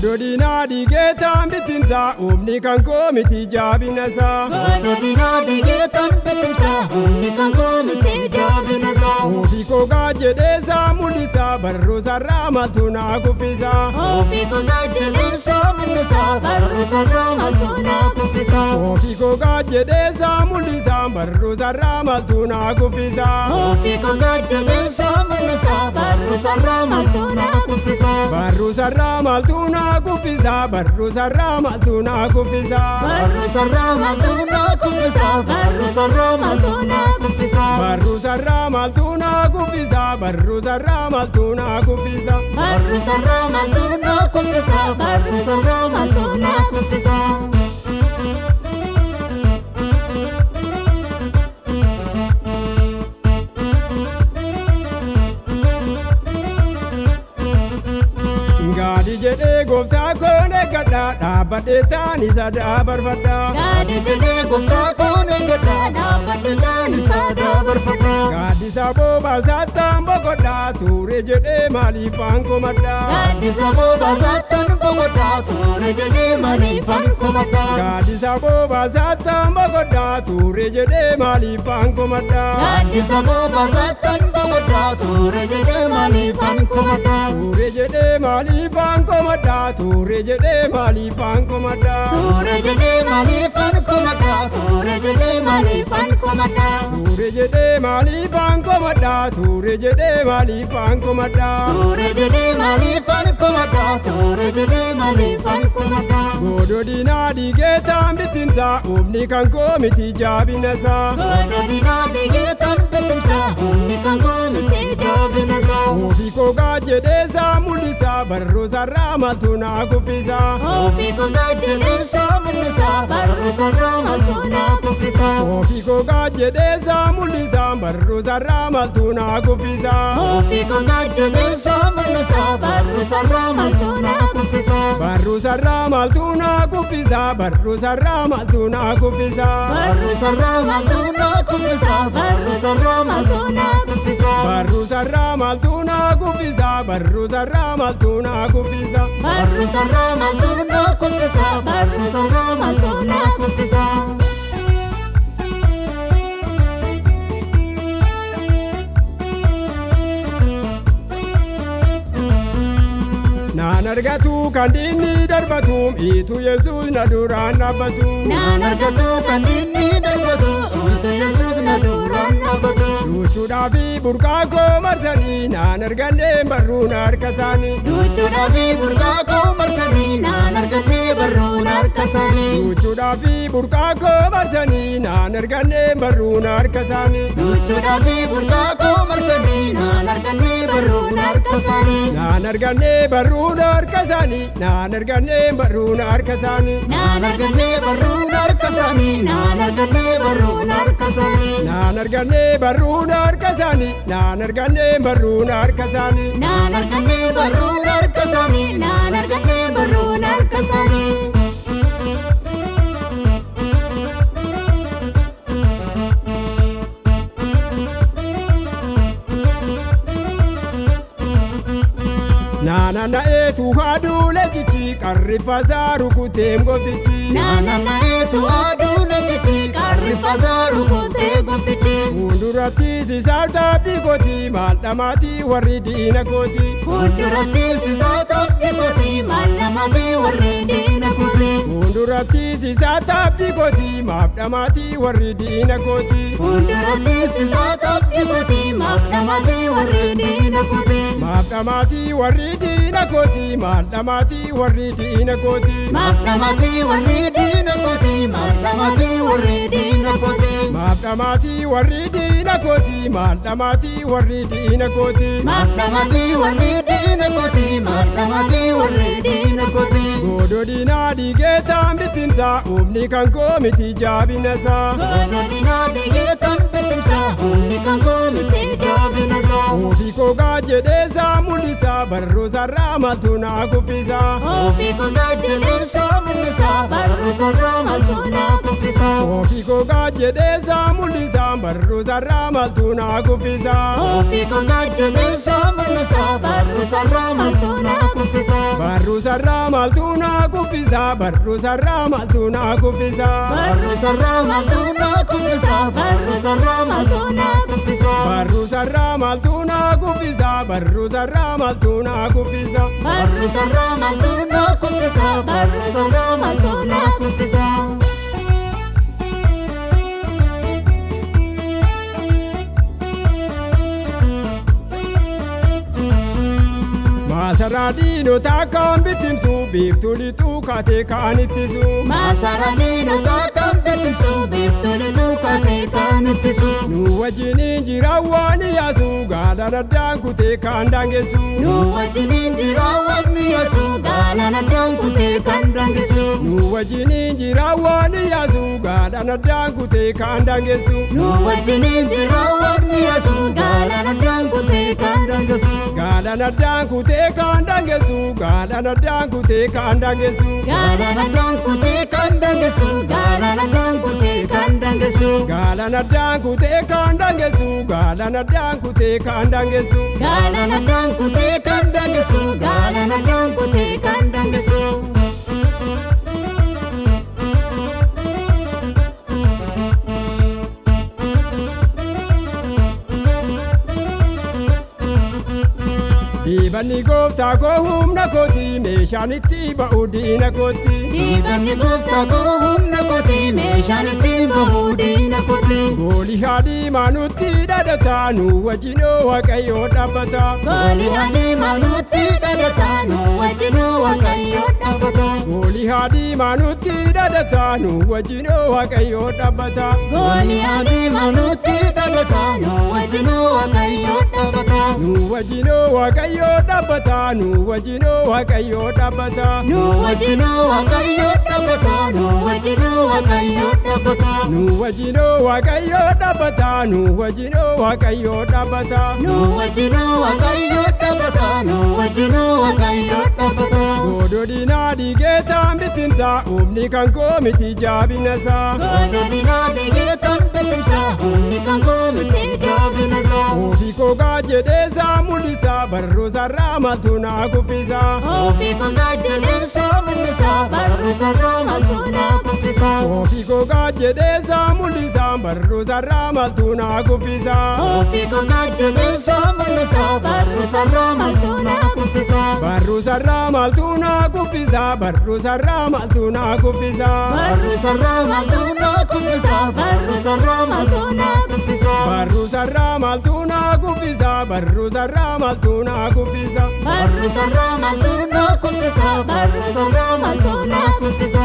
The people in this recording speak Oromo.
Gododina digeetaan bittimsaa humni kan koo miti jaabinasaa. Gododina digeetaan bittimsaa humni kan koo miti jaabinasaa. Ofii koo gaajjedheesaa mul'isaa barruusarraa maaltu naa kuffisaa. Ofii koo gaajjedheesaa mul'isaa barruusarraa maaltu naa kuffisaa. Ofii koo gaajjedheesaa mul'isaa barruusarraa maaltu naa kuffisaa. Ofii koo gaajjedheesaa mul'isaa barruusarraa maaltu naa kuffisaa. Barruusarraa maaltu naa kuffisaa. Barruusarraa maaltu naa kuffisaa. Barruusarraa maaltu naa kuffisaa. Barruusarraa maaltu naa kuffisaa. Barruusarraa maaltu naa kuffisaa. Barruusarraa maaltu naa kuffisaa. Barruusarraa maaltu naa kuffisaa. Barruusarraa maaltu naa kuffisaa. Gaadi jedhee gooftaa koon eeggadhaa dhaabbadhee taan isa dabarfadhaa. Gaadi jedhee gooftaa koon eeggadhaa dhaabbadhee taan isa dabarfadhaa. Gaaddisa boobaasaattaan boqodhaa tuure jedhee maaliif ankomadhaa. Gaaddisa boobaasaattaan boqodhaa tuure jedhee maaliif ankomadhaa. Gaaddisa boobaasaattaan boqodhaa tuure jedhee maaliif ankomadhaa. Gaaddisa boobaasaattaan boqodhaa tuure jedhee maaliif ankomadhaa. Tuure jedhee maaliif ankomadhaa. Tuure jedhee maaliif ankomadhaa. Tuure jedhee maaliif ankomadhaa. Tuure jedhee maaliif ankomadhaa. Tuure jedhee maaliif ankomadhaa. Tuure jedhee maaliif ankomadhaa. Tuure jedhee maaliif ankomadhaa. Tuure jedhee maaliif ankomadhaa. Gododina digeetaan bittimsaa humni kan koo miti jaabinasaa. Gododina digeetaan bittimsaa humni kan koo miti jaabinasaa. Ofii koo gaajjedheesaa mul'isaa barruusarraa maaltu naa kuffisaa. Ofii koo gaajjedheesaa mul'isaa barruusarraa maaltu naa kuffisaa. Ofii koo gaajjedheesaa mul'isaa barruusarraa maaltu naa kuffisaa. Ofii koo gaajjedheesaa mul'isaa barruusarraa maaltu naa kuffisaa. Barruusarraa maaltu naa kuffisaa. Barruusarraa maaltu naa kuffisaa. Barruusarraa maaltu naa kuffisaa. Barruusarraa maaltu naa kuffisaa. Barruusarraa maaltu naa kuffisaa. Barruusarraa maaltu naa kuffisaa. Barruusarraa maaltu naa kuffisaa. Barruusarraa maaltu naa kuffisaa. Naan argatu kan diinni darbatu miitu Yesuus na duraan dhaabbatu. Naan argatu kan diinni darbatu miitu Yesuus na duraan dhaabbatu. Duuchuudhaa fi burqaa koo marsanii naan argannee barruun harka isaanii. Duuchuudhaa fi burqaa koo marsanii naan argannee barruun harka isaanii. Duuchuudhaa fi burqaa koo marsanii naan argannee barruun harka isaanii. Duuchuudhaa fi burqaa koo marsanii naan argannee barruun harka isaanii. Naan argannee barruun harka isaanii. Naan argannee barruun harka isaanii. Naan argannee barruun harka isaanii. Naan argannee barruun harka isaanii. Naan argannee barruun harka isaanii. Naan argannee barruun harka isaanii. Naan argannee barruun harka isaanii. Naan argannee barruun harka isaanii. Naana na'eetu haadhuulee cichi qarrifasaa rukuteem gooftichi. Naana na'eetu haadhuulee cichi qarrifasaa rukutee gooftichi. Fuuldurattis isaa taabdii kooti maal dhamaatii warri diina kooti. Fuuldurattis isaa taabdii kooti maal dhamaatii warri diina kooti. Fuuldurattis isaa taabdii kooti maal dhamaatii warri diina kooti. Fuuldurattis isaa taabdii kooti maal dhamaatii warri diina kooti. Maal dhamaatii warri diina kooti. Maal dhamaatii warri diina kooti. Maal dhamaatii warri diina kooti. Maal dhamaatii warri diina kooti. Maal dhamaatii warri diina kooti. Maal dhamaatii warri diina kooti. Maal dhamaatii warri diina kooti. Maal dhamaatii warri diina kooti. Gododina digeetaan bittimsaa humni kan koo miti jaabinasaa. Gododina digeetaan bittimsaa humni kan koo miti jaabinasaa. Ofii koo gaajjedheesaa mul'isaa barruu sarraa maaltu naa kuffisa. Ofii gogaa jedheessa mul'isa barruu sarraa maaltu naa kuffisa. Ofii gogaa jedheessa mul'isa barruu sarraa maaltu naa kuffisa. Ofii gogaa jedheessa mul'isa barruu sarraa maaltu naa kuffisa. Barruu sarraa maaltu naa kuffisa. Barruu sarraa maaltu naa kuffisa. Barruu sarraa maaltu naa kuffisa. Barruu sarraa maaltu naa kuffisa. Barruu sarraa maaltu naa kuffisa. Barruu sarraa maaltu naa kuffisa. Barruu sarraa maaltu naa kuffisa. Barruu sarraa maaltu naa kuffisa. Maasaraa diinotaa kan bittimsu biiftuu lixuu kaatee kan ittisu. Maasaraa diinotaa kan bittimsu biiftuu lixuu kaatee kan ittisu. Nu wajjiniin jira waan yaasu gaalaan addaan kutee kan daangessu. Nu wajjiniin jira waan yaasu gaalaan addaan kutee kan daangessu. Nu wajjiniin jira waan yaasu gaalaan addaan kutee kan daangessu. Nu wajjiniin jira waan yaasu gaalaan addaan kutee kan daangessu. Gaalaan addaan kutee kan daangessu. Gaalaan addaan kutee kan daangessu. Gaalaan addaan kutee kan daangessu. Gaalaan addaan kutee kan daangessu. Gaalaan addaan kutee kan daangessu. Gaalaan addaan kutee kan daangessu. Gaalaan addaan kutee kan daangessu. Gaalaan addaan kutee kan daangessu. Diibanni gooftaa koo humna kooti meeshaan itti ba'u diina kooti. Diibanni gooftaa koo humna kooti meeshaan itti ba'u diina kooti. Goolii haadhimaa nutti dhadhata nu wajjinoo waaqayyoo dhaabbata. Goolii haadhimaa nutti dhadhata nu wajjinoo waaqayyoo dhaabbata. Goolii haadhimaa nutti dhadhata nu wajjinoo waaqayyoo dhaabbata. Goolii haadhimaa nutti dhadhata nu wajjinoo waaqayyoo dhaabbata. Nu wajjinoo waaqayyoo dhaabbata. Nu wajjinoo waaqayyoo dhaabbata. Nu wajjinoo waaqayyoo dhaabbata. Nu wajjinoo waaqayyoo dhaabbata. Nu wajjinoo waaqayyoo dhaabbata. Nu wajjinoo waaqayyoo dhaabbata. Nu wajjinoo waaqayyoo dhaabbata. Nu wajjinoo waaqayyoo dhaabbata. Gododinaa dhiigeetaan bittimsa humni kan koo miti jaabinasaa. Gododinaa dhiigeetaan bittimsa humni kan koo miti jaabinasaa. Ofii gogaa jedheessa mul'isa barruu sarraa maaltu naa kuffisa. Ofii gogaa jedheessa mul'isa barruu sarraa maaltu naa kuffisa. Ofii gogaa jedheessa mul'isa barruu sarraa maaltu naa kuffisa. Ofii gogaa jedheessa mul'isa barruu sarraa maaltu naa kuffisa. Barruu sarraa maaltu naa kuffisa. Barruu sarraa maaltu naa kuffisa. Barruu sarraa maaltu naa kuffisa. Barruu sarraa maaltu naa kuffisa. Barruu sarraa maaltu naa kuffisa. Barruu sarraa maaltu naa kuffisa. Barruu sarraa maaltu naa kuffisa. Barruu sarraa maaltu naa kuffisa.